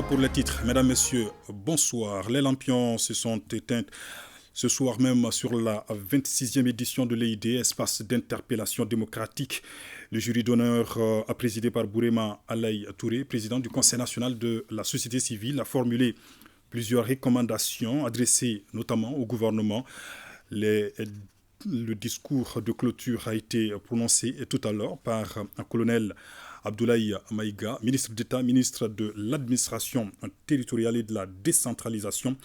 pour les titres. Mesdames, Messieurs, bonsoir. Les lampions se sont éteints ce soir même sur la 26e édition de l'EID, espace d'interpellation démocratique. Le jury d'honneur présidé par Bourema Alaï Touré, président du Conseil national de la société civile, a formulé plusieurs recommandations adressées notamment au gouvernement. Le discours de clôture a été prononcé tout à l'heure par un colonel Abdoulaye Maïga, ministre d'État, ministre de l'administration territoriale et de la décentralisation.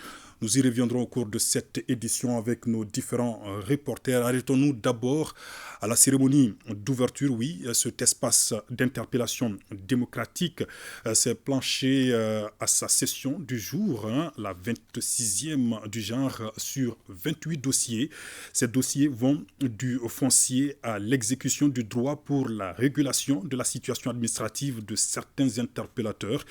Nous y reviendrons au cours de cette édition avec nos différents reporters. Arrêtons-nous d'abord à la cérémonie d'ouverture. Oui, cet espace d'interpellation démocratique s'est planché à sa session du jour, la 26e du genre sur 28 dossiers. Ces dossiers vont du foncier à l'exécution du droit pour la régulation de la situation administrative de certains interpellateurs.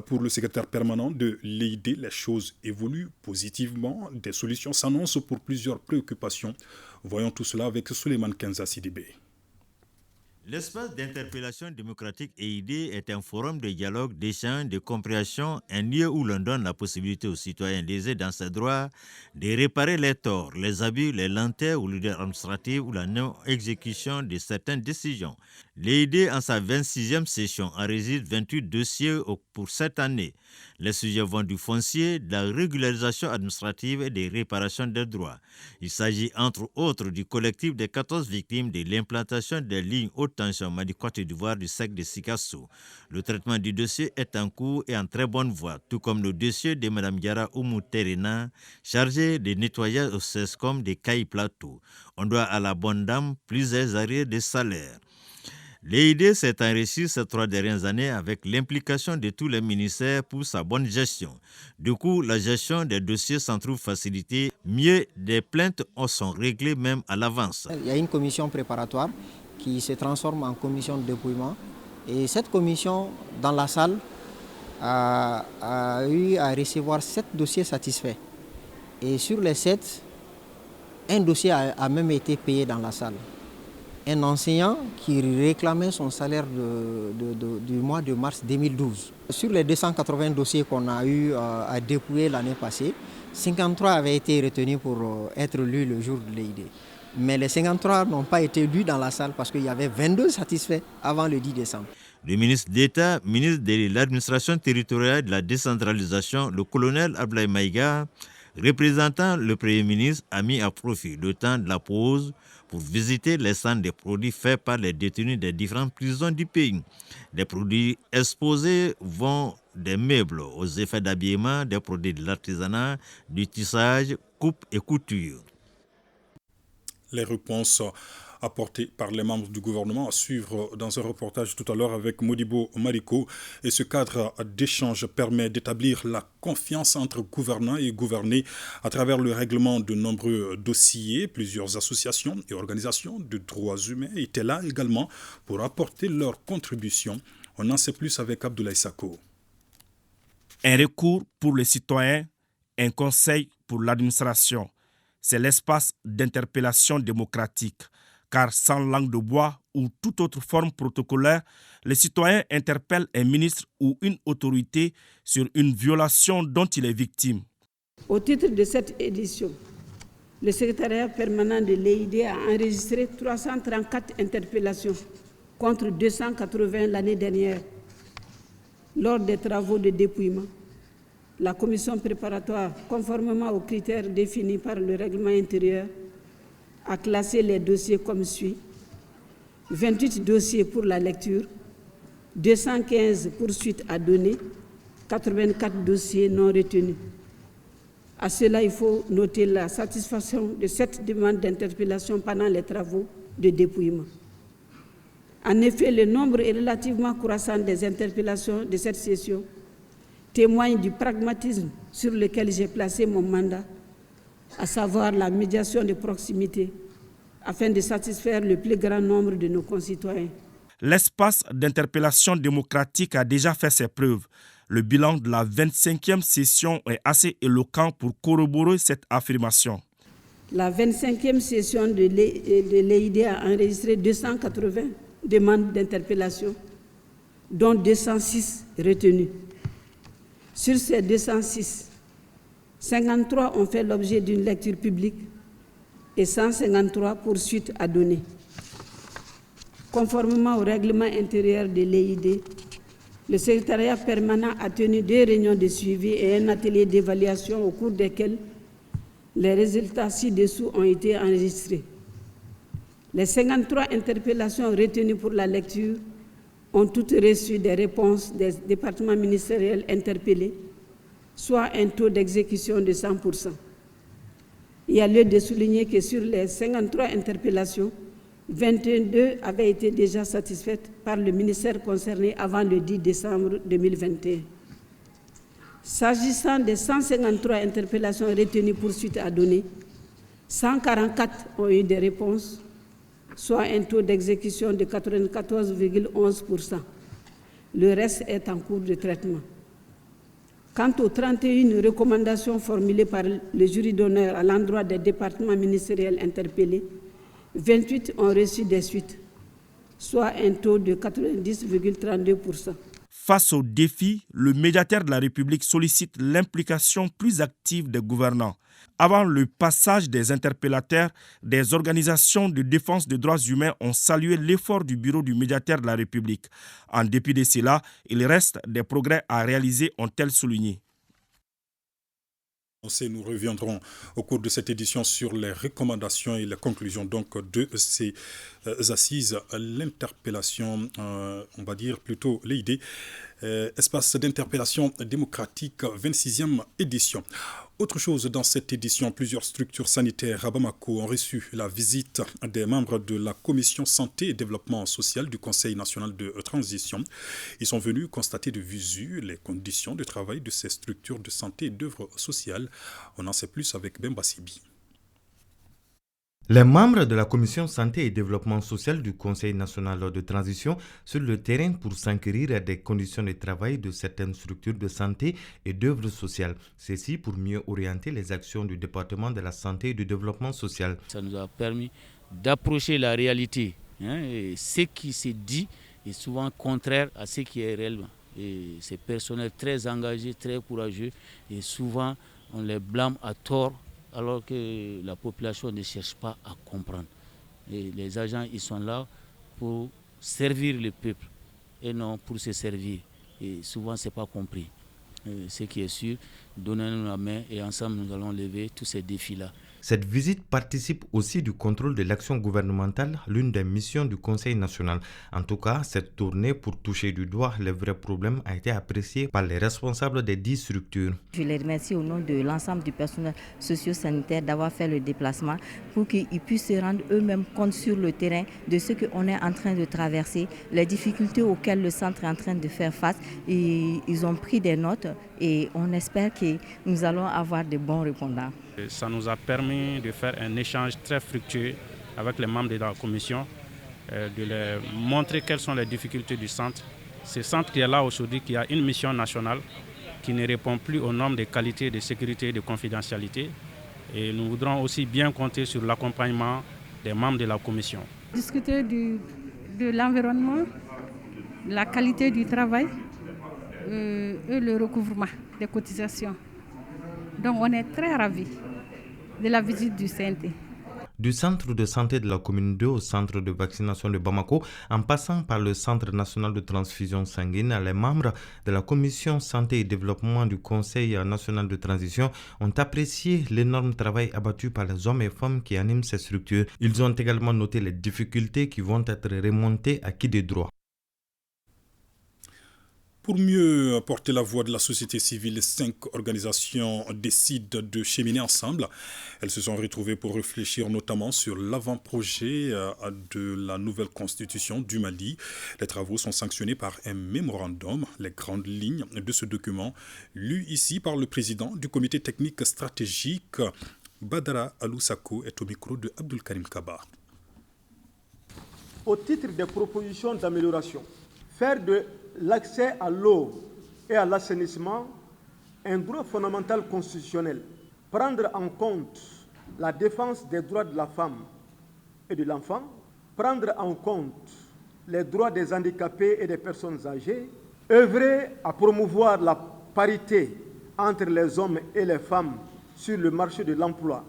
Pour le secrétaire permanent de l'EID, les choses évoluent positivement. Des solutions s'annoncent pour plusieurs préoccupations. Voyons tout cela avec Souleymane Kenza Sidibé. L'espace d'interpellation démocratique EID est un forum de dialogue, d'échange, de compréhension, un lieu où l'on donne la possibilité aux citoyens lésés dans ses droits de réparer les torts, les abus, les lenteurs ou l'idée administrative ou la non-exécution de certaines décisions. L'EID, en sa 26e session, enregistre 28 dossiers pour cette année. Les sujets vont du foncier, de la régularisation administrative et des réparations des droits. Il s'agit entre autres du collectif des 14 victimes de l'implantation des lignes haute tension Mali-Côte d'Ivoire du SEC de Sikasso. Le traitement du dossier est en cours et en très bonne voie, tout comme le dossier de Mme Diara Oumou Terena, chargée de nettoyage au CESCOM des Cailles Plateau. On doit à la bonne dame plusieurs arrêts de salaire. L'EID s'est enrichi ces 3 dernières années avec l'implication de tous les ministères pour sa bonne gestion. Du coup, la gestion des dossiers s'en trouve facilitée. Mieux, des plaintes sont réglées même à l'avance. Il y a une commission préparatoire qui se transforme en commission de dépouillement. Et cette commission, dans la salle, a eu à recevoir 7 dossiers satisfaits. Et sur les 7, un dossier a même été payé dans la salle. Un enseignant qui réclamait son salaire du mois de mars 2012. Sur les 280 dossiers qu'on a eu à dépouiller l'année passée, 53 avaient été retenus pour être lus le jour de l'EID. Mais les 53 n'ont pas été lus dans la salle parce qu'il y avait 22 satisfaits avant le 10 décembre. Le ministre d'État, ministre de l'administration territoriale et de la décentralisation, le colonel Abdoulaye Maïga, représentant le Premier ministre, a mis à profit le temps de la pause pour visiter les centres des produits faits par les détenus des différentes prisons du pays. Les produits exposés vont des meubles aux effets d'habillement, des produits de l'artisanat, du tissage, coupe et couture. Les réponses apportées par les membres du gouvernement à suivre dans un reportage tout à l'heure avec Modibo Mariko. Et ce cadre d'échange permet d'établir la confiance entre gouvernants et gouvernés à travers le règlement de nombreux dossiers. Plusieurs associations et organisations de droits humains étaient là également pour apporter leur contribution. On en sait plus avec Abdoulaye Sako. Un recours pour les citoyens, un conseil pour l'administration. C'est l'espace d'interpellation démocratique. Car sans langue de bois ou toute autre forme protocolaire, les citoyens interpellent un ministre ou une autorité sur une violation dont il est victime. Au titre de cette édition, le secrétariat permanent de l'EID a enregistré 334 interpellations contre 280 l'année dernière. Lors des travaux de dépouillement, la commission préparatoire, conformément aux critères définis par le règlement intérieur, a classé les dossiers comme suit: 28 dossiers pour la lecture, 215 poursuites à donner, 84 dossiers non retenus. À cela, il faut noter la satisfaction de cette demande d'interpellation pendant les travaux de dépouillement. En effet, le nombre est relativement croissant des interpellations de cette session témoigne du pragmatisme sur lequel j'ai placé mon mandat, à savoir la médiation de proximité, afin de satisfaire le plus grand nombre de nos concitoyens. L'espace d'interpellation démocratique a déjà fait ses preuves. Le bilan de la 25e session est assez éloquent pour corroborer cette affirmation. La 25e session de l'EID a enregistré 280 demandes d'interpellation, dont 206 retenues. Sur ces 206, 53 ont fait l'objet d'une lecture publique et 153 poursuites à donner. Conformément au règlement intérieur de l'EID, le secrétariat permanent a tenu 2 réunions de suivi et un atelier d'évaluation au cours desquels les résultats ci-dessous ont été enregistrés. Les 53 interpellations retenues pour la lecture ont toutes reçu des réponses des départements ministériels interpellés, soit un taux d'exécution de 100%. Il y a lieu de souligner que sur les 53 interpellations, 22 avaient été déjà satisfaites par le ministère concerné avant le 10 décembre 2021. S'agissant des 153 interpellations retenues pour suite à donner, 144 ont eu des réponses, soit un taux d'exécution de 94,11%. Le reste est en cours de traitement. Quant aux 31 recommandations formulées par le jury d'honneur à l'endroit des départements ministériels interpellés, 28 ont reçu des suites, soit un taux de 90,32%. Face aux défis, le médiateur de la République sollicite l'implication plus active des gouvernants. Avant le passage des interpellateurs, des organisations de défense des droits humains ont salué l'effort du bureau du médiateur de la République. En dépit de cela, il reste des progrès à réaliser, ont-elles souligné. Nous reviendrons au cours de cette édition sur les recommandations et les conclusions donc de ces assises. L'interpellation, on va dire plutôt l'idée, espace d'interpellation démocratique, 26e édition. Autre chose dans cette édition, plusieurs structures sanitaires à Bamako ont reçu la visite des membres de la Commission Santé et Développement Social du Conseil national de transition. Ils sont venus constater de visu les conditions de travail de ces structures de santé et d'œuvre sociale. On en sait plus avec Bemba Sibi. Les membres de la Commission Santé et Développement Social du Conseil national de transition sur le terrain pour s'enquérir des conditions de travail de certaines structures de santé et d'œuvre sociale. Ceci pour mieux orienter les actions du département de la santé et du développement social. Ça nous a permis d'approcher la réalité. Et ce qui se dit est souvent contraire à ce qui est réel. Et ces personnels très engagés, très courageux, et souvent on les blâme à tort, alors que la population ne cherche pas à comprendre. Et les agents, ils sont là pour servir le peuple et non pour se servir. Et souvent, ce n'est pas compris. Ce qui est sûr, donnez-nous la main et ensemble, nous allons lever tous ces défis-là. Cette visite participe aussi du contrôle de l'action gouvernementale, l'une des missions du Conseil national. En tout cas, cette tournée pour toucher du doigt les vrais problèmes a été appréciée par les responsables des 10 structures. Je les remercie au nom de l'ensemble du personnel socio-sanitaire d'avoir fait le déplacement pour qu'ils puissent se rendre eux-mêmes compte sur le terrain de ce qu'on est en train de traverser, les difficultés auxquelles le centre est en train de faire face. Et ils ont pris des notes et on espère que nous allons avoir de bons répondants. Ça nous a permis de faire un échange très fructueux avec les membres de la commission, de leur montrer quelles sont les difficultés du centre. Ce centre qui est là aujourd'hui, qui a une mission nationale, qui ne répond plus aux normes de qualité, de sécurité et de confidentialité. Et nous voudrons aussi bien compter sur l'accompagnement des membres de la commission. Discuter de l'environnement, la qualité du travail et le recouvrement des cotisations. Donc on est très ravis de la visite du CNT. Du centre de santé de la commune 2 au centre de vaccination de Bamako, en passant par le centre national de transfusion sanguine, les membres de la commission santé et développement du Conseil national de transition ont apprécié l'énorme travail abattu par les hommes et femmes qui animent ces structures. Ils ont également noté les difficultés qui vont être remontées à qui de droit. Pour mieux porter la voix de la société civile, 5 organisations décident de cheminer ensemble. Elles se sont retrouvées pour réfléchir notamment sur l'avant-projet de la nouvelle constitution du Mali. Les travaux sont sanctionnés par un mémorandum. Les grandes lignes de ce document, lu ici par le président du comité technique stratégique, Badara Aloussako, est au micro de Abdul Karim Kaba. Au titre des propositions d'amélioration, faire de l'accès à l'eau et à l'assainissement un droit fondamental constitutionnel, prendre en compte la défense des droits de la femme et de l'enfant, prendre en compte les droits des handicapés et des personnes âgées, œuvrer à promouvoir la parité entre les hommes et les femmes sur le marché de l'emploi,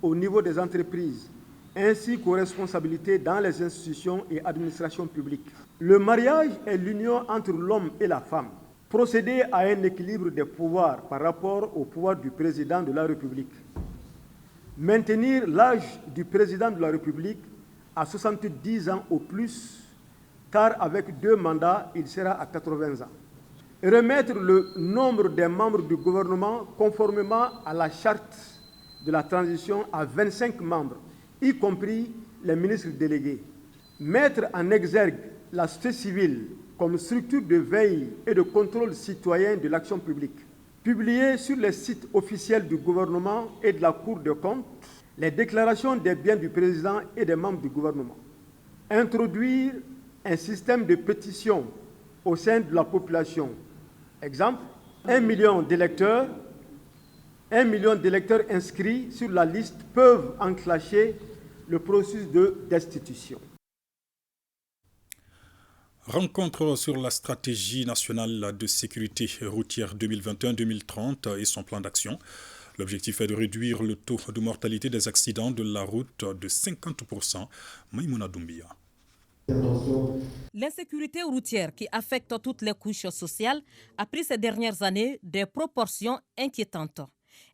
au niveau des entreprises, ainsi qu'aux responsabilités dans les institutions et administrations publiques. Le mariage est l'union entre l'homme et la femme. Procéder à un équilibre des pouvoirs par rapport au pouvoir du président de la République. Maintenir l'âge du président de la République à 70 ans au plus, car avec 2 mandats, il sera à 80 ans. Remettre le nombre des membres du gouvernement conformément à la charte de la transition à 25 membres, y compris les ministres délégués. Mettre en exergue la société civile comme structure de veille et de contrôle citoyen de l'action publique. Publier sur les sites officiels du gouvernement et de la Cour des comptes les déclarations des biens du président et des membres du gouvernement. Introduire un système de pétition au sein de la population. Exemple, 1 million d'électeurs inscrits sur la liste peuvent enclencher le processus de destitution. Rencontre sur la stratégie nationale de sécurité routière 2021-2030 et son plan d'action. L'objectif est de réduire le taux de mortalité des accidents de la route de 50%. Maïmouna Doumbia. L'insécurité routière qui affecte toutes les couches sociales a pris ces dernières années des proportions inquiétantes.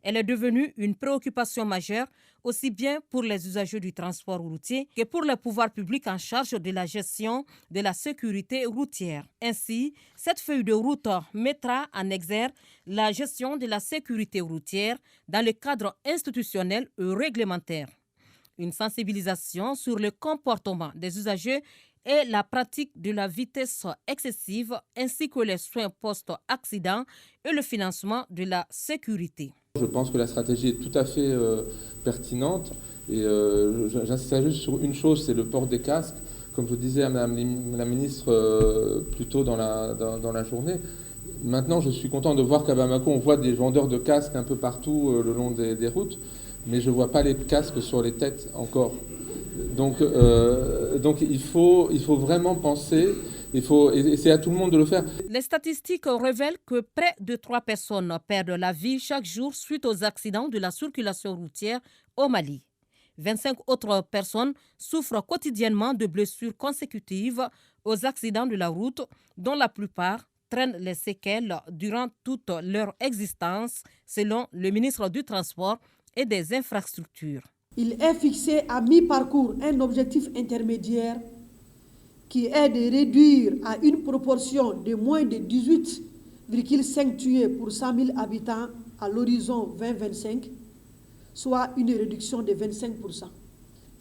Elle est devenue une préoccupation majeure aussi bien pour les usagers du transport routier que pour les pouvoirs publics en charge de la gestion de la sécurité routière. Ainsi, cette feuille de route mettra en exergue la gestion de la sécurité routière dans le cadre institutionnel et réglementaire. Une sensibilisation sur le comportement des usagers et la pratique de la vitesse excessive ainsi que les soins post-accident et le financement de la sécurité. Je pense que la stratégie est tout à fait pertinente et j'insisterai juste sur une chose, c'est le port des casques. Comme je disais à Madame la ministre plus tôt dans la journée, maintenant je suis content de voir qu'à Bamako on voit des vendeurs de casques un peu partout le long des routes, mais je ne vois pas les casques sur les têtes encore. Donc il faut vraiment penser, et c'est à tout le monde de le faire. Les statistiques révèlent que près de 3 personnes perdent la vie chaque jour suite aux accidents de la circulation routière au Mali. 25 autres personnes souffrent quotidiennement de blessures consécutives aux accidents de la route, dont la plupart traînent les séquelles durant toute leur existence, selon le ministre du Transport et des Infrastructures. Il est fixé à mi-parcours un objectif intermédiaire qui est de réduire à une proportion de moins de 18,5 tués pour 100 000 habitants à l'horizon 2025, soit une réduction de 25%.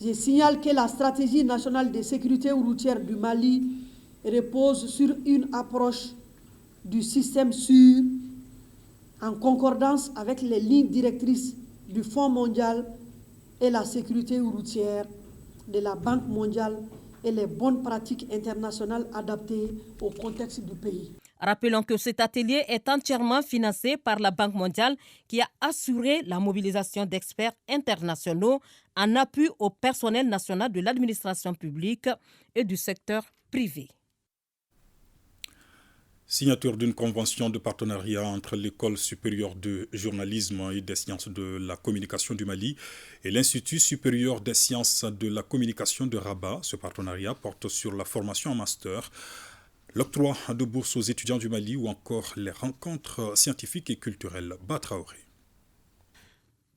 Je signale que la stratégie nationale de sécurité routière du Mali repose sur une approche du système sûr, en concordance avec les lignes directrices du Fonds mondial et la sécurité routière de la Banque mondiale et les bonnes pratiques internationales adaptées au contexte du pays. Rappelons que cet atelier est entièrement financé par la Banque mondiale qui a assuré la mobilisation d'experts internationaux en appui au personnel national de l'administration publique et du secteur privé. Signature d'une convention de partenariat entre l'École supérieure de journalisme et des sciences de la communication du Mali et l'Institut supérieur des sciences de la communication de Rabat. Ce partenariat porte sur la formation en master, l'octroi de bourses aux étudiants du Mali ou encore les rencontres scientifiques et culturelles. Batraoré.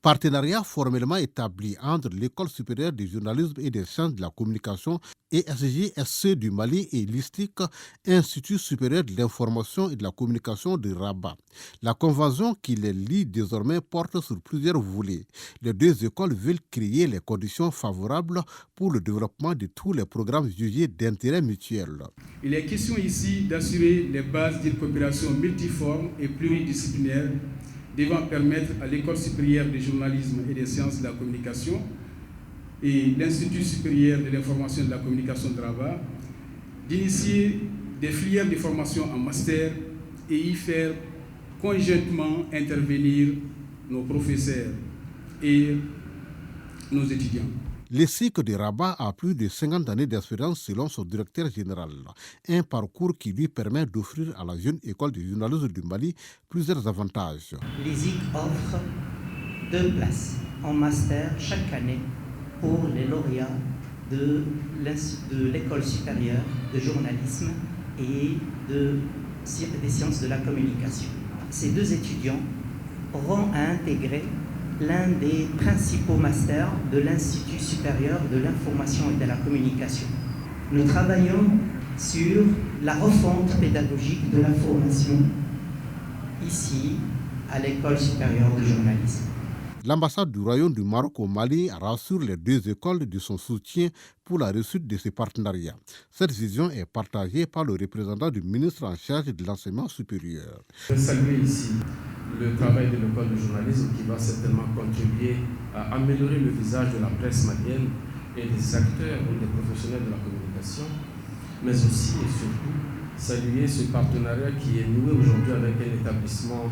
Partenariat formellement établi entre l'École supérieure du journalisme et des sciences de la communication et SGSC du Mali et l'ISTIC, Institut supérieur de l'information et de la communication de Rabat. La convention qui les lie désormais porte sur plusieurs volets. Les deux écoles veulent créer les conditions favorables pour le développement de tous les programmes jugés d'intérêt mutuel. Il est question ici d'assurer les bases d'une coopération multiforme et pluridisciplinaire devant permettre à l'École supérieure de journalisme et des sciences de la communication et l'Institut supérieur de l'information et de la communication de Rabat d'initier des filières de formation en master et y faire conjointement intervenir nos professeurs et nos étudiants. Le cycle de Rabat a plus de 50 années d'expérience selon son directeur général. Un parcours qui lui permet d'offrir à la jeune école de journalisme du Mali plusieurs avantages. L'ISIC offre 2 places en master chaque année pour les lauréats de l'école supérieure de journalisme et des sciences de la communication. Ces 2 étudiants auront à intégrer l'un des principaux masters de l'Institut supérieur de l'information et de la communication. Nous travaillons sur la refonte pédagogique de la formation ici à l'École supérieure de journalisme. L'ambassade du Royaume du Maroc au Mali rassure les 2 écoles de son soutien pour la réussite de ces partenariats. Cette vision est partagée par le représentant du ministre en charge de l'enseignement supérieur. Je salue ici le travail de l'école de journalisme qui va certainement contribuer à améliorer le visage de la presse malienne et des acteurs ou des professionnels de la communication, mais aussi et surtout saluer ce partenariat qui est noué aujourd'hui avec un établissement,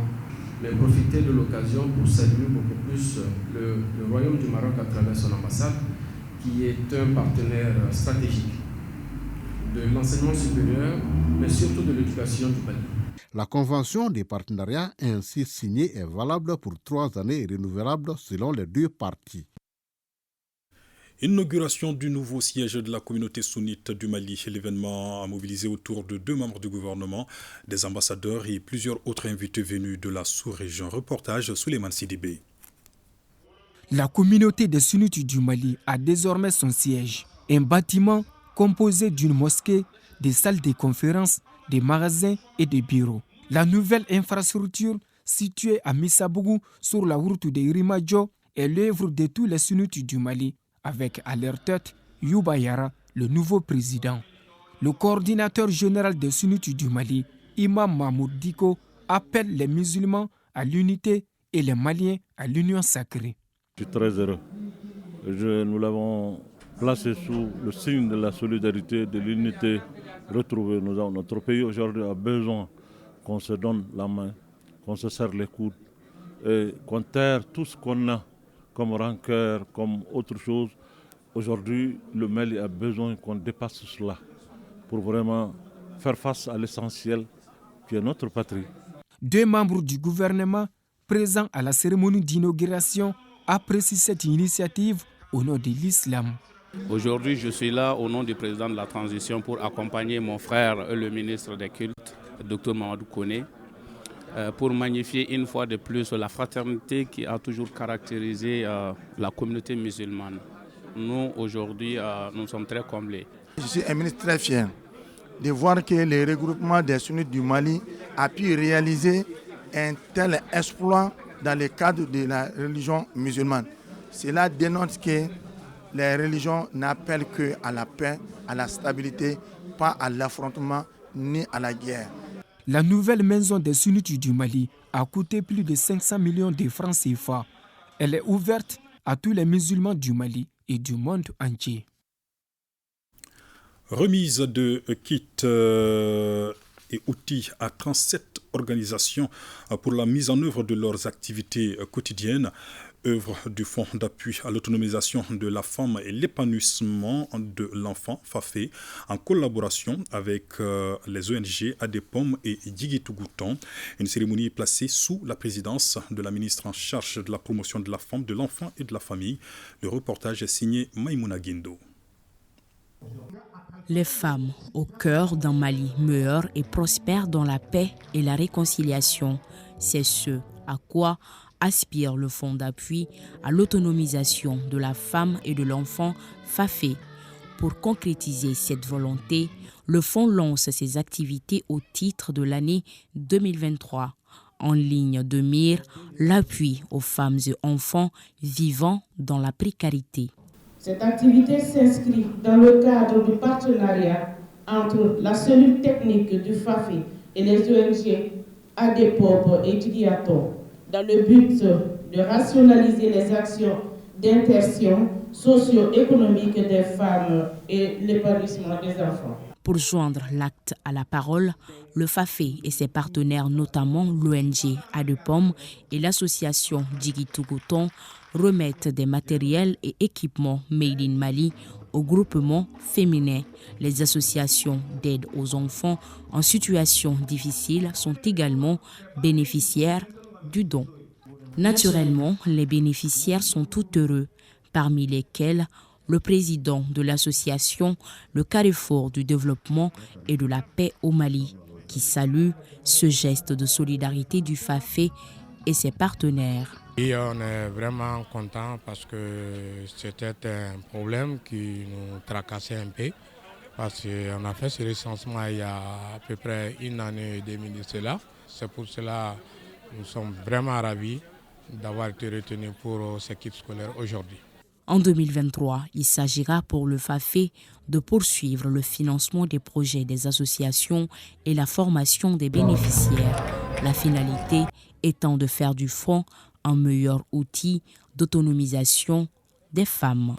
mais profiter de l'occasion pour saluer beaucoup plus le Royaume du Maroc à travers son ambassade, qui est un partenaire stratégique de l'enseignement supérieur, mais surtout de l'éducation du Mali. La convention des partenariats ainsi signée est valable pour 3 années et renouvelable selon les 2 parties. Inauguration du nouveau siège de la communauté sunnite du Mali. L'événement a mobilisé autour de 2 membres du gouvernement, des ambassadeurs et plusieurs autres invités venus de la sous-région. Reportage Souleymane Sidibé. La communauté des sunnites du Mali a désormais son siège. Un bâtiment composé d'une mosquée, des salles de conférences, des magasins et des bureaux. La nouvelle infrastructure située à Missabougou sur la route de Irimadjo est l'œuvre de tous les sunnites du Mali, avec à leur tête Youba Yara, le nouveau président. Le coordinateur général des sunnites du Mali, Imam Mahmoud Diko, appelle les musulmans à l'unité et les Maliens à l'union sacrée. Je suis très heureux. Nous l'avons placé sous le signe de la solidarité, de l'unité retrouvée. Notre pays aujourd'hui a besoin qu'on se donne la main, qu'on se serre les coudes et qu'on terre tout ce qu'on a comme rancœur, comme autre chose. Aujourd'hui, le Mali a besoin qu'on dépasse cela pour vraiment faire face à l'essentiel qui est notre patrie. 2 membres du gouvernement présents à la cérémonie d'inauguration apprécient cette initiative au nom de l'islam. Aujourd'hui, je suis là au nom du président de la transition pour accompagner mon frère, le ministre des Cultes, Dr Mamadou Koné, pour magnifier une fois de plus la fraternité qui a toujours caractérisé la communauté musulmane. Nous, aujourd'hui, nous sommes très comblés. Je suis un ministre très fier de voir que le regroupement des sunnites du Mali a pu réaliser un tel exploit dans le cadre de la religion musulmane. Cela dénonce que les religions n'appellent qu'à la paix, à la stabilité, pas à l'affrontement ni à la guerre. La nouvelle maison des sunnites du Mali a coûté plus de 500 millions de francs CFA. Elle est ouverte à tous les musulmans du Mali et du monde entier. Remise de kits et outils à 37 organisations pour la mise en œuvre de leurs activités quotidiennes. Œuvre du Fonds d'appui à l'autonomisation de la femme et l'épanouissement de l'enfant, FAFE, en collaboration avec les ONG Adepom et Yigitugouton. Une cérémonie placée sous la présidence de la ministre en charge de la promotion de la femme, de l'enfant et de la famille. Le reportage est signé Maïmouna Guindo. Les femmes au cœur d'un Mali meilleur et prospère dans la paix et la réconciliation, c'est ce à quoi aspire le Fonds d'appui à l'autonomisation de la femme et de l'enfant FAFE. Pour concrétiser cette volonté, le Fonds lance ses activités au titre de l'année 2023. En ligne de mire, l'appui aux femmes et enfants vivant dans la précarité. Cette activité s'inscrit dans le cadre du partenariat entre la cellule technique du FAFE et les ONG Adepop et Yigitugouton, dans le but de rationaliser les actions d'insertion socio-économique des femmes et l'épanouissement des enfants. Pour joindre l'acte à la parole, le FAFE et ses partenaires, notamment l'ONG Adepom et l'association Djigitougoton, remettent des matériels et équipements made in Mali aux groupements féminins. Les associations d'aide aux enfants en situation difficile sont également bénéficiaires du don. Naturellement, les bénéficiaires sont tout heureux, parmi lesquels le président de l'association Le Carrefour du développement et de la paix au Mali, qui salue ce geste de solidarité du FAFE et ses partenaires. Et on est vraiment content parce que c'était un problème qui nous tracassait un peu. Parce qu'on a fait ce recensement il y a à peu près 1 année et demie de cela. C'est pour cela que nous sommes vraiment ravis d'avoir été retenus pour ce kit scolaire aujourd'hui. En 2023, il s'agira pour le FAFE de poursuivre le financement des projets des associations et la formation des bénéficiaires. La finalité étant de faire du fonds un meilleur outil d'autonomisation des femmes.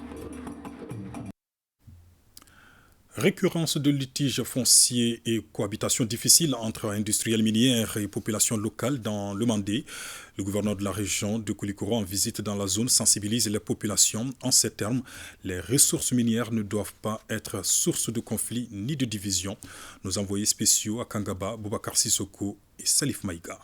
Récurrence de litiges fonciers et cohabitation difficile entre industriels minières et populations locales dans le Mandé. Le gouverneur de la région de Koulikoro en visite dans la zone sensibilise les populations. En ces termes, les ressources minières ne doivent pas être source de conflits ni de division. Nos envoyés spéciaux à Kangaba, Boubacar Sissoko et Salif Maïga.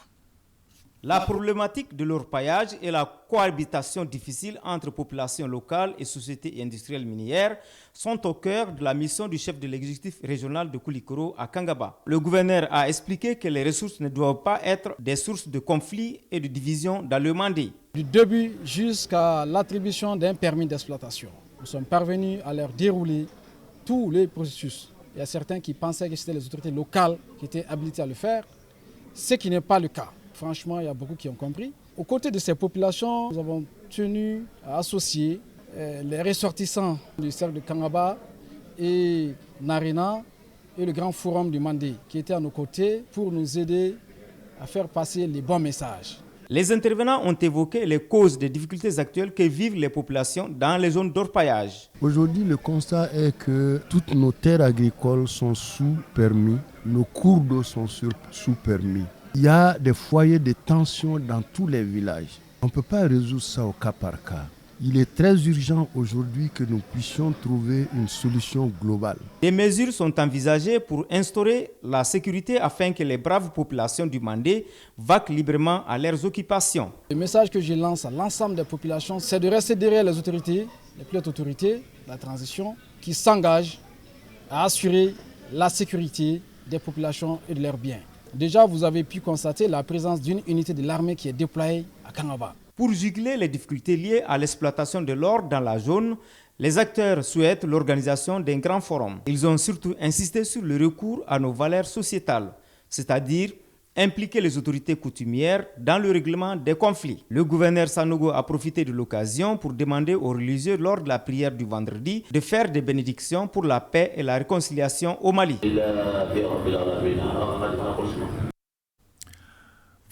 La problématique de l'orpaillage et la cohabitation difficile entre populations locales et sociétés industrielles minières sont au cœur de la mission du chef de l'exécutif régional de Koulikoro à Kangaba. Le gouverneur a expliqué que les ressources ne doivent pas être des sources de conflits et de division dans le Mandé. Du début jusqu'à l'attribution d'un permis d'exploitation, nous sommes parvenus à leur dérouler tous les processus. Il y a certains qui pensaient que c'était les autorités locales qui étaient habilitées à le faire, ce qui n'est pas le cas. Franchement, il y a beaucoup qui ont compris. Aux côtés de ces populations, nous avons tenu à associer les ressortissants du cercle de Kangaba et Narina et le grand forum du Mandé qui étaient à nos côtés pour nous aider à faire passer les bons messages. Les intervenants ont évoqué les causes des difficultés actuelles que vivent les populations dans les zones d'orpaillage. Aujourd'hui, le constat est que toutes nos terres agricoles sont sous permis, nos cours d'eau sont sous permis. Il y a des foyers de tension dans tous les villages. On ne peut pas résoudre ça au cas par cas. Il est très urgent aujourd'hui que nous puissions trouver une solution globale. Des mesures sont envisagées pour instaurer la sécurité afin que les braves populations du Mandé vaquent librement à leurs occupations. Le message que je lance à l'ensemble des populations, c'est de rester derrière les autorités, les plus hautes autorités de la transition, qui s'engagent à assurer la sécurité des populations et de leurs biens. Déjà, vous avez pu constater la présence d'une unité de l'armée qui est déployée à Kangaba. Pour juguler les difficultés liées à l'exploitation de l'or dans la zone, les acteurs souhaitent l'organisation d'un grand forum. Ils ont surtout insisté sur le recours à nos valeurs sociétales, c'est-à-dire impliquer les autorités coutumières dans le règlement des conflits. Le gouverneur Sanogo a profité de l'occasion pour demander aux religieux lors de la prière du vendredi de faire des bénédictions pour la paix et la réconciliation au Mali.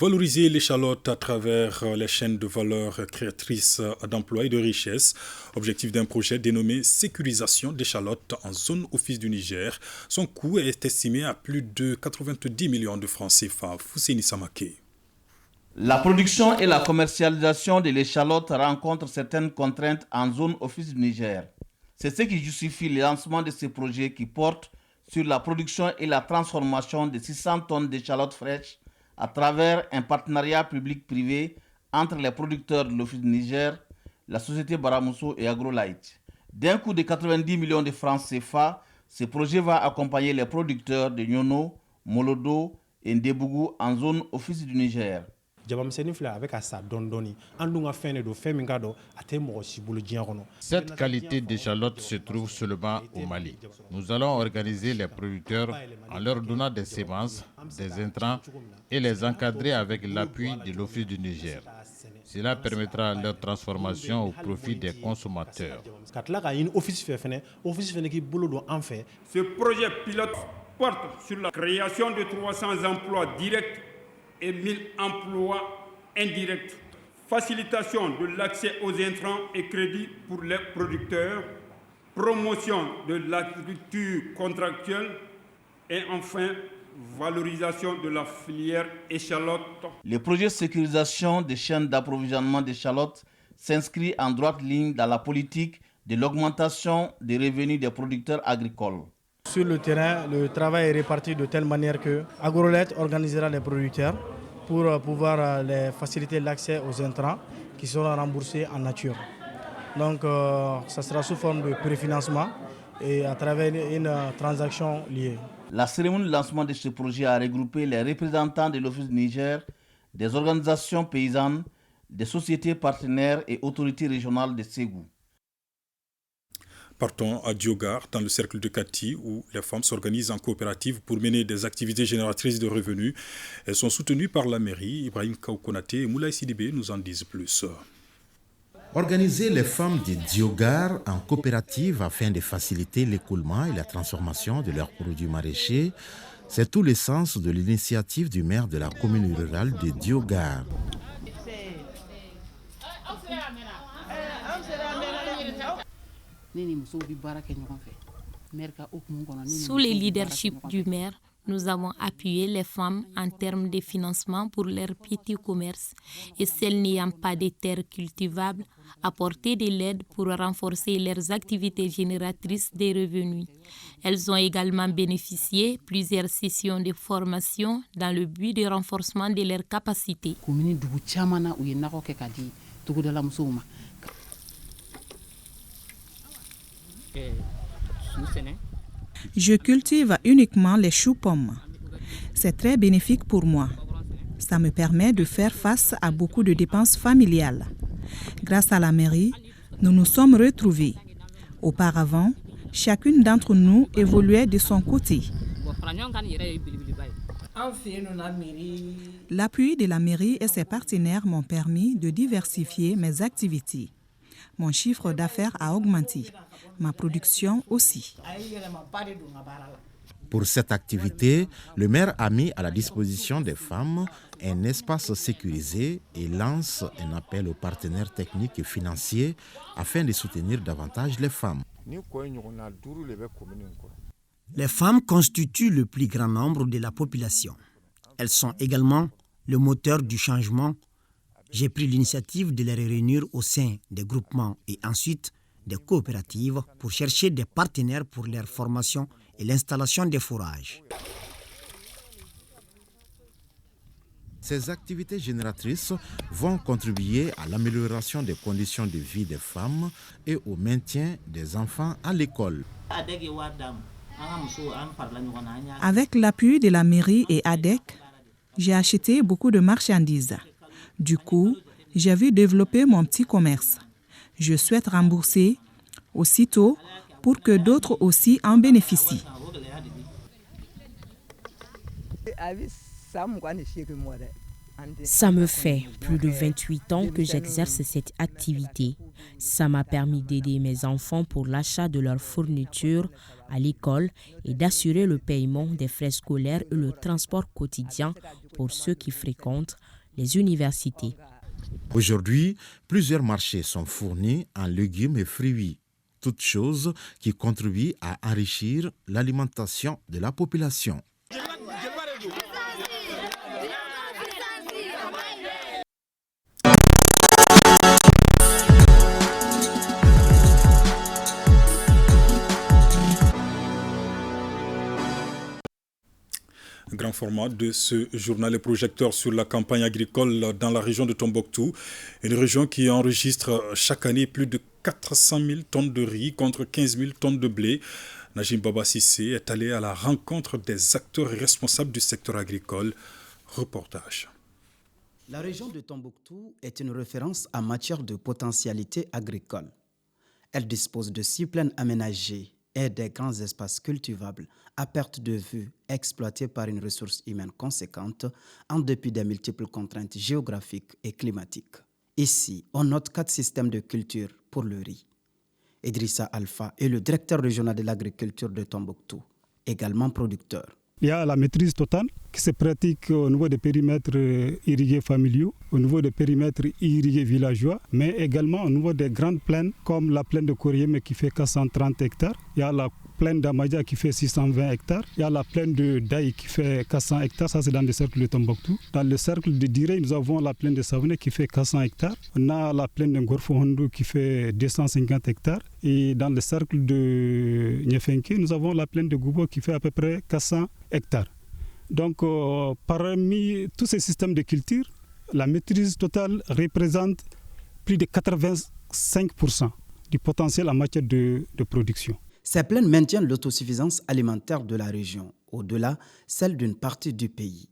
Valoriser l'échalote à travers les chaînes de valeur créatrices d'emploi et de richesse. Objectif d'un projet dénommé Sécurisation d'échalotes en zone office du Niger. Son coût est estimé à plus de 90 millions de francs CFA. Fousséni Samaké. La production et la commercialisation de l'échalote rencontrent certaines contraintes en zone office du Niger. C'est ce qui justifie le lancement de ce projet qui porte sur la production et la transformation de 600 tonnes d'échalotes fraîches à travers un partenariat public-privé entre les producteurs de l'Office du Niger, la société Baramousso et AgroLight. D'un coût de 90 millions de francs CFA, ce projet va accompagner les producteurs de Nyono, Molodo et Ndebougou en zone Office du Niger. Cette qualité d'échalote se trouve seulement au Mali. Nous allons organiser les producteurs en leur donnant des semences, des intrants et les encadrer avec l'appui de l'Office du Niger. Cela permettra leur transformation au profit des consommateurs. Ce projet pilote porte sur la création de 300 emplois directs et 1000 emplois indirects, facilitation de l'accès aux intrants et crédits pour les producteurs, promotion de l'agriculture contractuelle, Et enfin, valorisation de la filière échalote. Le projet de sécurisation des chaînes d'approvisionnement d'échalotes s'inscrit en droite ligne dans la politique de l'augmentation des revenus des producteurs agricoles. Sur le terrain, le travail est réparti de telle manière que Agrolet organisera les producteurs pour pouvoir les faciliter l'accès aux intrants qui seront remboursés en nature. Donc ça sera sous forme de préfinancement et à travers une transaction liée. La cérémonie de lancement de ce projet a regroupé les représentants de l'Office du Niger, des organisations paysannes, des sociétés partenaires et autorités régionales de Ségou. Partons à Diogar, dans le cercle de Kati, où les femmes s'organisent en coopérative pour mener des activités génératrices de revenus. Elles sont soutenues par la mairie. Ibrahim Kaoukonate et Moulay Sidibé nous en disent plus. Organiser les femmes de Diogar en coopérative afin de faciliter l'écoulement et la transformation de leurs produits maraîchers, c'est tout le sens de l'initiative du maire de la commune rurale de Diogar. Sous le leadership du maire, nous avons appuyé les femmes en termes de financement pour leur petit commerce et celles n'ayant pas de terres cultivables, apporter de l'aide pour renforcer leurs activités génératrices de revenus. Elles ont également bénéficié de plusieurs sessions de formation dans le but de renforcement de leurs capacités. Je cultive uniquement les choux-pommes. C'est très bénéfique pour moi. Ça me permet de faire face à beaucoup de dépenses familiales. Grâce à la mairie, nous nous sommes retrouvés. Auparavant, chacune d'entre nous évoluait de son côté. L'appui de la mairie et ses partenaires m'ont permis de diversifier mes activités. Mon chiffre d'affaires a augmenté, ma production aussi. Pour cette activité, le maire a mis à la disposition des femmes un espace sécurisé et lance un appel aux partenaires techniques et financiers afin de soutenir davantage les femmes. Les femmes constituent le plus grand nombre de la population. Elles sont également le moteur du changement. J'ai pris l'initiative de les réunir au sein des groupements et ensuite des coopératives pour chercher des partenaires pour leur formation et l'installation des fourrages. Ces activités génératrices vont contribuer à l'amélioration des conditions de vie des femmes et au maintien des enfants à l'école. Avec l'appui de la mairie et ADEC, j'ai acheté beaucoup de marchandises. Du coup, j'ai vu développer mon petit commerce. Je souhaite rembourser aussitôt pour que d'autres aussi en bénéficient. Ça me fait plus de 28 ans que j'exerce cette activité. Ça m'a permis d'aider mes enfants pour l'achat de leurs fournitures à l'école et d'assurer le paiement des frais scolaires et le transport quotidien pour ceux qui fréquentent les universités. Aujourd'hui, plusieurs marchés sont fournis en légumes et fruits, toutes choses qui contribuent à enrichir l'alimentation de la population. Grand format de ce journal, les projecteurs sur la campagne agricole dans la région de Tombouctou, une région qui enregistre chaque année plus de 400 000 tonnes de riz contre 15 000 tonnes de blé. Najim Baba Sissé est allé à la rencontre des acteurs responsables du secteur agricole. Reportage. La région de Tombouctou est une référence en matière de potentialité agricole. Elle dispose de 6 plaines aménagées et des grands espaces cultivables à perte de vue exploités par une ressource humaine conséquente en dépit des multiples contraintes géographiques et climatiques. Ici, on note 4 systèmes de culture pour le riz. Idrissa Alpha est le directeur régional de l'agriculture de Tombouctou, également producteur. Il y a la maîtrise totale qui se pratique au niveau des périmètres irrigués familiaux, au niveau des périmètres irrigués villageois, mais également au niveau des grandes plaines comme la plaine de Corié, mais qui fait 430 hectares. Il y a la plaine d'Amadia qui fait 620 hectares. Il y a la plaine de Daï qui fait 400 hectares. Ça, c'est dans le cercle de Tombouctou. Dans le cercle de Diré, nous avons la plaine de Savonné qui fait 400 hectares. On a la plaine de Ngorfo-Hondo qui fait 250 hectares. Et dans le cercle de Nyefenke, nous avons la plaine de Goubo qui fait à peu près 400 hectares. Donc, parmi tous ces systèmes de culture, la maîtrise totale représente plus de 85% du potentiel en matière de production. Ces plaines maintiennent l'autosuffisance alimentaire de la région, au-delà celle d'une partie du pays.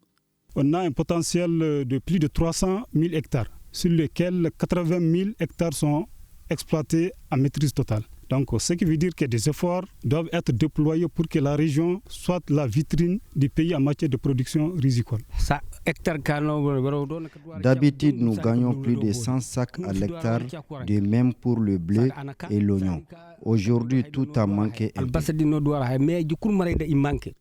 On a un potentiel de plus de 300 000 hectares, sur lesquels 80 000 hectares sont exploités à maîtrise totale. Donc, ce qui veut dire que des efforts doivent être déployés pour que la région soit la vitrine du pays en matière de production risicole. D'habitude, nous gagnons plus de 100 sacs à l'hectare, de même pour le blé et l'oignon. Aujourd'hui, tout a manqué un peu.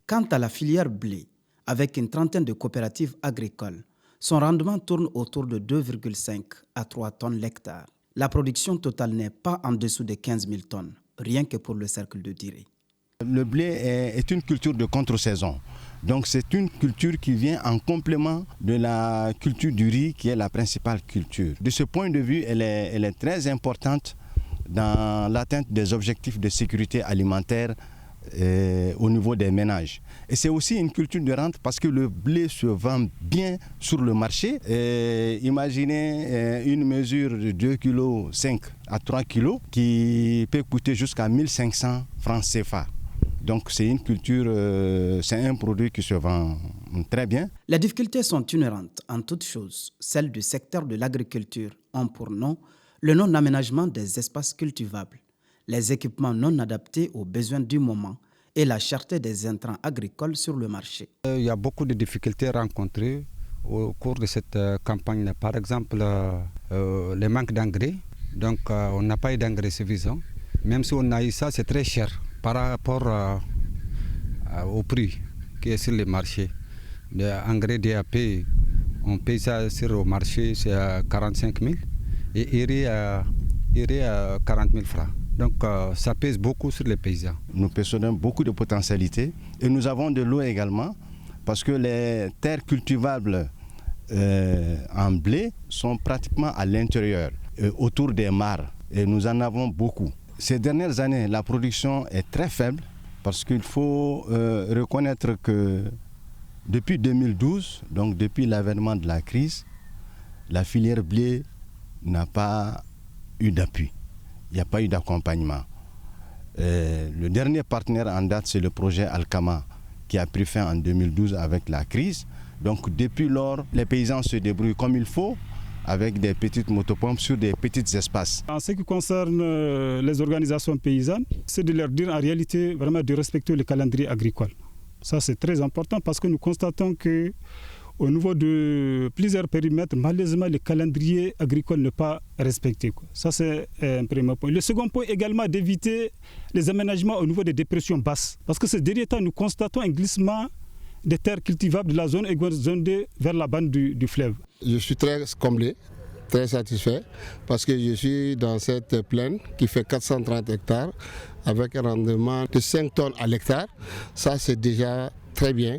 Quant à la filière blé, avec une trentaine de coopératives agricoles, son rendement tourne autour de 2,5 à 3 tonnes l'hectare. La production totale n'est pas en dessous de 15 000 tonnes, rien que pour le cercle de Diré. Le blé est une culture de contre-saison. Donc c'est une culture qui vient en complément de la culture du riz qui est la principale culture. De ce point de vue, elle est très importante dans l'atteinte des objectifs de sécurité alimentaire au niveau des ménages. Et c'est aussi une culture de rente parce que le blé se vend bien sur le marché. Imaginez une mesure de 2,5 kg à 3 kg qui peut coûter jusqu'à 1500 francs CFA. Donc c'est une culture, c'est un produit qui se vend très bien. Les difficultés sont inhérentes en toutes choses. Celles du secteur de l'agriculture ont pour nom le non-aménagement des espaces cultivables, les équipements non adaptés aux besoins du moment et la cherté des intrants agricoles sur le marché. Il y a beaucoup de difficultés rencontrées au cours de cette campagne. Par exemple, le manque d'engrais. Donc, on n'a pas eu d'engrais suffisant. Même si on a eu ça, c'est très cher par rapport au prix qui est sur le marché. L'engrais DAP, on paye ça sur le marché, c'est à 45 000 et iré à 40 000 francs. Donc ça pèse beaucoup sur les paysans. Nous possédons beaucoup de potentialités et nous avons de l'eau également parce que les terres cultivables en blé sont pratiquement à l'intérieur, autour des mares, et nous en avons beaucoup. Ces dernières années, la production est très faible parce qu'il faut reconnaître que depuis 2012, donc depuis l'avènement de la crise, la filière blé n'a pas eu d'appui. Il n'y a pas eu d'accompagnement. Le dernier partenaire en date, c'est le projet Alkama qui a pris fin en 2012 avec la crise. Donc depuis lors, les paysans se débrouillent comme il faut avec des petites motopompes sur des petits espaces. En ce qui concerne les organisations paysannes, c'est de leur dire en réalité vraiment de respecter le calendrier agricole. Ça c'est très important parce que nous constatons que au niveau de plusieurs périmètres, malheureusement, le calendrier agricole n'est pas respecté. Ça, c'est un premier point. Le second point, également, d'éviter les aménagements au niveau des dépressions basses. Parce que ces derniers temps, nous constatons un glissement des terres cultivables de la zone zone 2 vers la bande du fleuve. Je suis très comblé, très satisfait, parce que je suis dans cette plaine qui fait 430 hectares, avec un rendement de 5 tonnes à l'hectare. Ça, c'est déjà très bien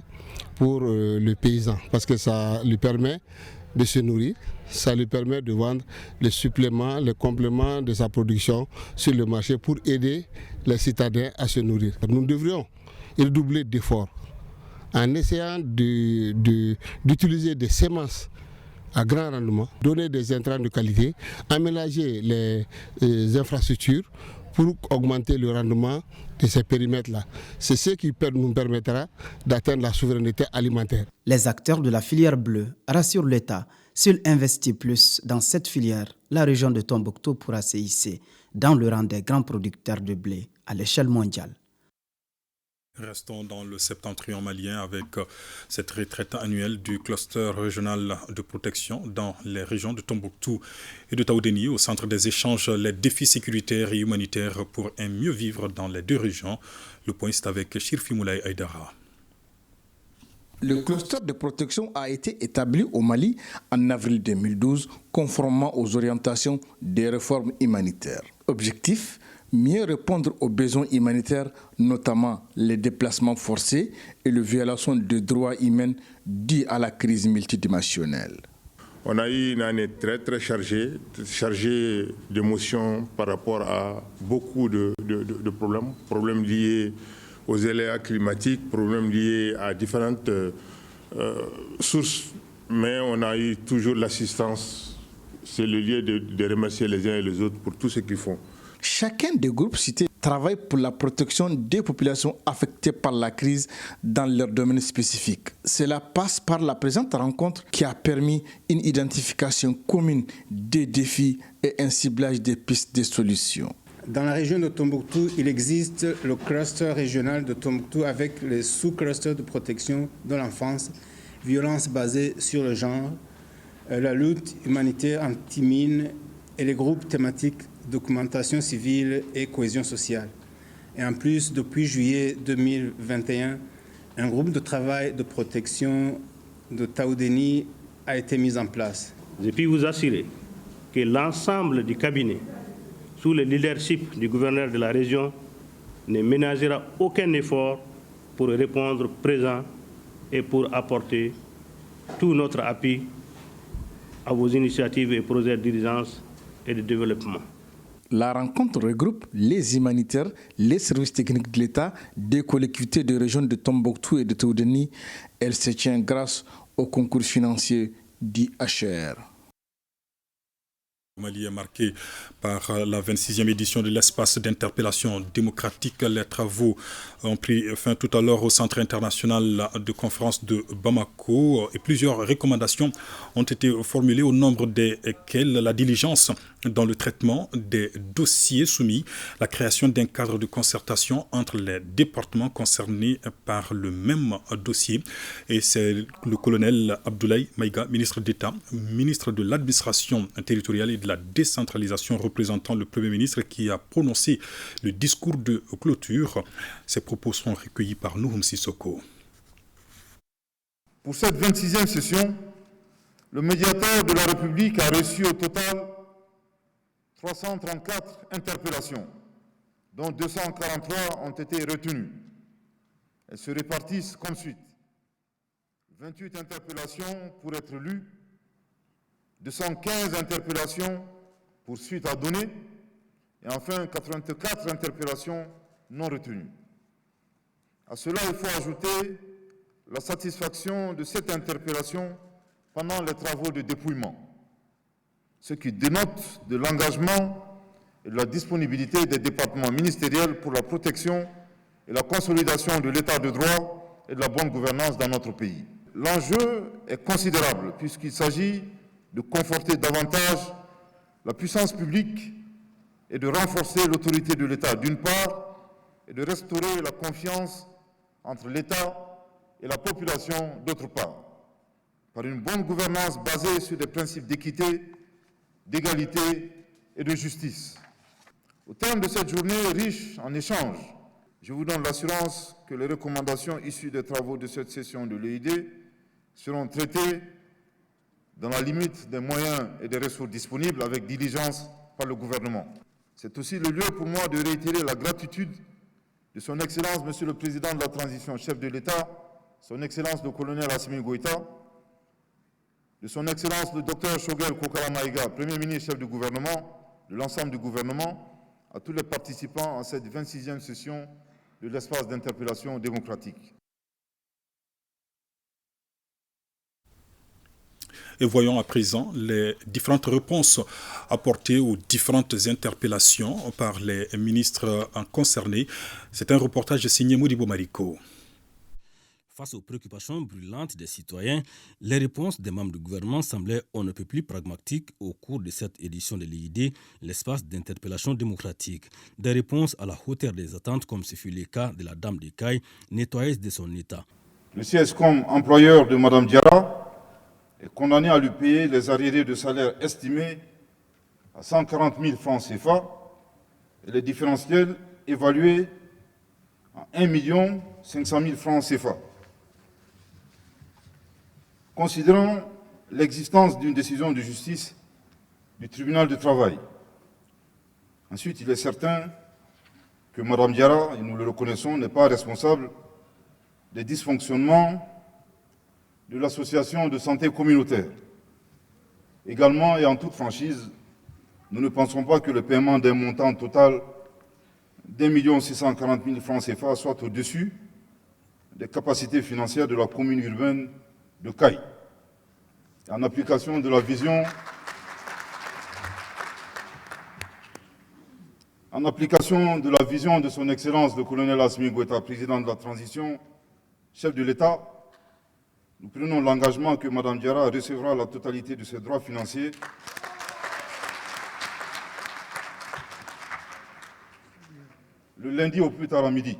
pour le paysan, parce que ça lui permet de se nourrir, ça lui permet de vendre les suppléments, les compléments de sa production sur le marché pour aider les citadins à se nourrir. Nous devrions redoubler d'efforts en essayant d'utiliser des semences à grand rendement, donner des intrants de qualité, aménager les infrastructures pour augmenter le rendement de ces périmètres-là. C'est ce qui nous permettra d'atteindre la souveraineté alimentaire. Les acteurs de la filière bleue rassurent l'État. S'il investit plus dans cette filière, la région de Tombouctou pourra se hisser dans le rang des grands producteurs de blé à l'échelle mondiale. Restons dans le septentrion malien avec cette retraite annuelle du cluster régional de protection dans les régions de Tombouctou et de Taoudéni. Au centre des échanges, les défis sécuritaires et humanitaires pour un mieux vivre dans les deux régions. Le point est avec Chirfi Moulay Aïdara. Le cluster de protection a été établi au Mali en avril 2012, conformément aux orientations des réformes humanitaires. Objectif : mieux répondre aux besoins humanitaires, notamment les déplacements forcés et les violations des droits humains dues à la crise multidimensionnelle. On a eu une année très très chargée d'émotions par rapport à beaucoup de problèmes liés aux aléas climatiques, problèmes liés à différentes sources, mais on a eu toujours l'assistance. C'est le lieu de remercier les uns et les autres pour tout ce qu'ils font. Chacun des groupes cités travaille pour la protection des populations affectées par la crise dans leur domaine spécifique. Cela passe par la présente rencontre qui a permis une identification commune des défis et un ciblage des pistes de solutions. Dans la région de Tombouctou, il existe le cluster régional de Tombouctou avec les sous-clusters de protection de l'enfance, violence basée sur le genre, la lutte humanitaire anti-mine et les groupes thématiques documentation civile et cohésion sociale. Et en plus, depuis juillet 2021, un groupe de travail de protection de Taoudéni a été mis en place. Je puis vous assurer que l'ensemble du cabinet, sous le leadership du gouverneur de la région, ne ménagera aucun effort pour répondre présent et pour apporter tout notre appui à vos initiatives et projets d'urgence et de développement. La rencontre regroupe les humanitaires, les services techniques de l'État, des collectivités de région de Tombouctou et de Taoudéni. Elle se tient grâce au concours financier du HR. Le Mali est marqué par la 26e édition de l'espace d'interpellation démocratique. Les travaux ont pris fin tout à l'heure au Centre international de conférence de Bamako et plusieurs recommandations ont été formulées, au nombre desquelles la diligence dans le traitement des dossiers soumis, la création d'un cadre de concertation entre les départements concernés par le même dossier. Et c'est le colonel Abdoulaye Maïga, ministre d'État, ministre de l'administration territoriale et de la décentralisation, représentant le Premier ministre, qui a prononcé le discours de clôture. Ces propos sont recueillis par Nouhoum Sissoko. Pour cette 26e session, le médiateur de la République a reçu au total 334 interpellations, dont 243 ont été retenues. Elles se répartissent comme suit. 28 interpellations pour être lues, 215 interpellations pour suite à donner, et enfin 84 interpellations non retenues. À cela, il faut ajouter la satisfaction de cette interpellation pendant les travaux de dépouillement, ce qui dénote de l'engagement et de la disponibilité des départements ministériels pour la protection et la consolidation de l'état de droit et de la bonne gouvernance dans notre pays. L'enjeu est considérable puisqu'il s'agit de conforter davantage la puissance publique et de renforcer l'autorité de l'État d'une part et de restaurer la confiance entre l'État et la population d'autre part, par une bonne gouvernance basée sur des principes d'équité, d'égalité et de justice. Au terme de cette journée riche en échanges, je vous donne l'assurance que les recommandations issues des travaux de cette session de l'EID seront traitées dans la limite des moyens et des ressources disponibles avec diligence par le gouvernement. C'est aussi le lieu pour moi de réitérer la gratitude de son Excellence, Monsieur le Président de la Transition, chef de l'État, son Excellence le colonel Assimi Goïta, de son Excellence le Dr Choguel Kokala Maïga, Premier ministre, chef du gouvernement, de l'ensemble du gouvernement, à tous les participants à cette 26e session de l'espace d'interpellation démocratique. Et voyons à présent les différentes réponses apportées aux différentes interpellations par les ministres concernés. C'est un reportage signé Modibo Mariko. Face aux préoccupations brûlantes des citoyens, les réponses des membres du gouvernement semblaient on ne peut plus pragmatiques au cours de cette édition de l'EID, l'espace d'interpellation démocratique. Des réponses à la hauteur des attentes, comme ce fut le cas de la dame d'Écaille, nettoyeuse de son état. Le CESCOM, employeur de Mme Diarra, est condamné à lui payer les arriérés de salaire estimés à 140 000 francs CFA et les différentiels évalués à 1 500 000 francs CFA. Considérant l'existence d'une décision de justice du tribunal du travail, ensuite il est certain que Mme Diarra, et nous le reconnaissons, n'est pas responsable des dysfonctionnements de l'association de santé communautaire. Également, et en toute franchise, nous ne pensons pas que le paiement d'un montant total d'1 640 000 francs CFA soit au-dessus des capacités financières de la commune urbaine de Caille. En application de la vision de son Excellence le colonel Assimi Goïta, président de la transition, chef de l'État, nous prenons l'engagement que Mme Diarra recevra la totalité de ses droits financiers le lundi au plus tard à midi.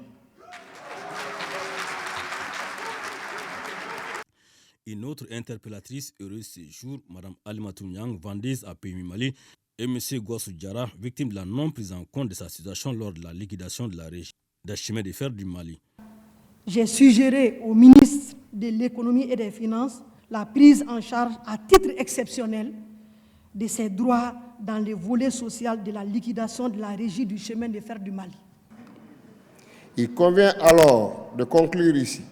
Une autre interpellatrice heureuse ce jour, Mme Alimatou Niang, vendeuse à PMI Mali, et M. Gouassou Diarra, victime de la non prise en compte de sa situation lors de la liquidation de la régie des chemins de fer du Mali. J'ai suggéré au ministre de l'économie et des finances la prise en charge à titre exceptionnel de ses droits dans le volet social de la liquidation de la régie du chemin de fer du Mali. Il convient alors de conclure ici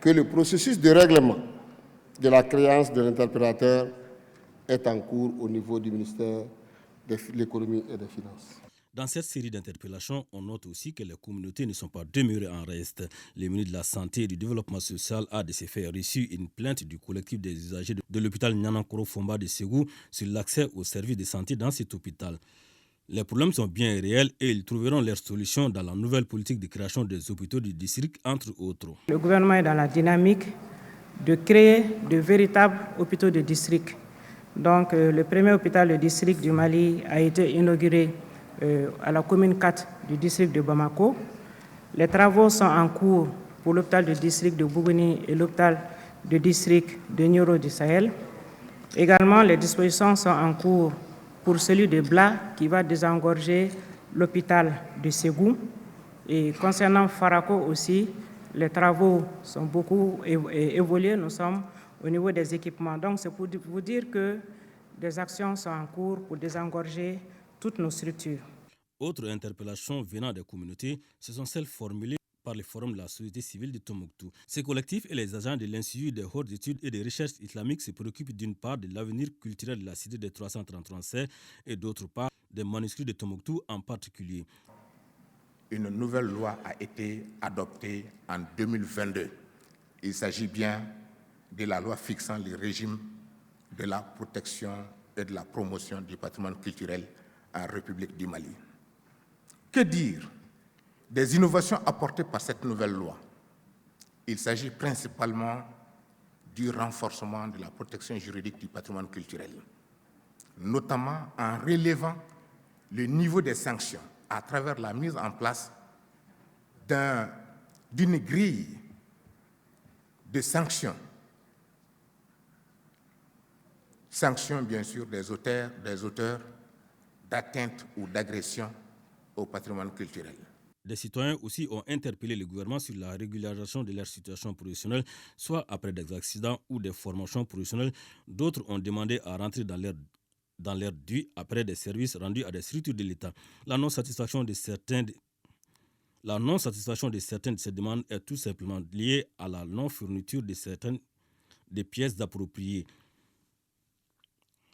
que le processus de règlement de la créance de l'interpellateur est en cours au niveau du ministère de l'économie et des finances. Dans cette série d'interpellations, on note aussi que les communautés ne sont pas demeurées en reste. Le ministre de la Santé et du Développement social a de ces faits reçu une plainte du collectif des usagers de l'hôpital Nianankoro Fomba de Ségou sur l'accès aux services de santé dans cet hôpital. Les problèmes sont bien réels et ils trouveront leur solution dans la nouvelle politique de création des hôpitaux du district, entre autres. Le gouvernement est dans la dynamique de créer de véritables hôpitaux de district. Donc, le premier hôpital de district du Mali a été inauguré à la commune 4 du district de Bamako. Les travaux sont en cours pour l'hôpital de district de Bougouni et l'hôpital de district de Nioro du Sahel. Également, les dispositions sont en cours pour celui de Bla qui va désengorger l'hôpital de Ségou. Et concernant Farako aussi, les travaux sont beaucoup évolués. Nous sommes au niveau des équipements. Donc, c'est pour vous dire que des actions sont en cours pour désengorger toutes nos structures. Autre interpellation venant des communautés, ce sont celles formulées par le Forum de la société civile de Tombouctou. Ces collectifs et les agents de l'Institut des hautes études et des recherches islamiques se préoccupent d'une part de l'avenir culturel de la cité des 333 C et d'autre part des manuscrits de Tombouctou en particulier. Une nouvelle loi a été adoptée en 2022. Il s'agit bien de la loi fixant le régime de la protection et de la promotion du patrimoine culturel en République du Mali. Que dire des innovations apportées par cette nouvelle loi? Il s'agit principalement du renforcement de la protection juridique du patrimoine culturel, notamment en relevant le niveau des sanctions à travers la mise en place d'une grille de sanctions. Sanctions, bien sûr, des auteurs d'atteinte ou d'agression au patrimoine culturel. Des citoyens aussi ont interpellé le gouvernement sur la régularisation de leur situation professionnelle, soit après des accidents ou des formations professionnelles. D'autres ont demandé à rentrer dans leur dû après des services rendus à des structures de l'État. La non-satisfaction de certaines de ces demandes est tout simplement liée à la non-fourniture de certaines des pièces appropriées.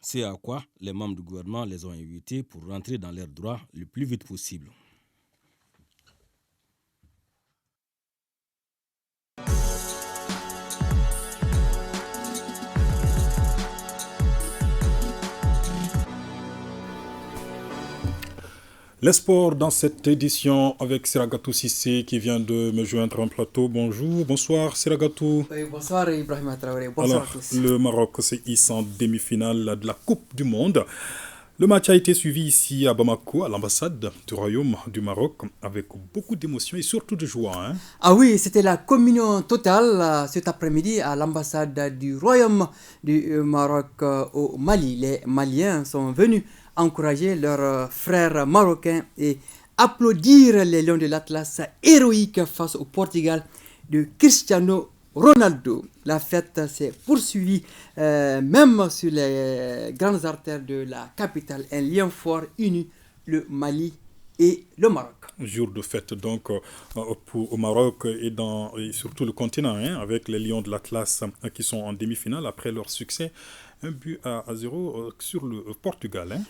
C'est à quoi les membres du gouvernement les ont invités pour rentrer dans leurs droits le plus vite possible. Les sports dans cette édition avec Seragatou Sissé qui vient de me joindre en plateau. Bonsoir Seragatou. Oui, bonsoir Ibrahima Traoré, bonsoir à tous. Le Maroc se hisse en demi-finale de la Coupe du Monde. Le match a été suivi ici à Bamako, à l'ambassade du Royaume du Maroc, avec beaucoup d'émotion et surtout de joie. Ah oui, c'était la communion totale cet après-midi à l'ambassade du Royaume du Maroc au Mali. Les Maliens sont venus encourager leurs frères marocains et applaudir les Lions de l'Atlas héroïques face au Portugal de Cristiano Ronaldo. La fête s'est poursuivie même sur les grandes artères de la capitale. Un lien fort unit le Mali et le Maroc. Jour de fête donc au Maroc et surtout le continent, avec les Lions de l'Atlas qui sont en demi-finale après leur succès, 1-0 sur le Portugal.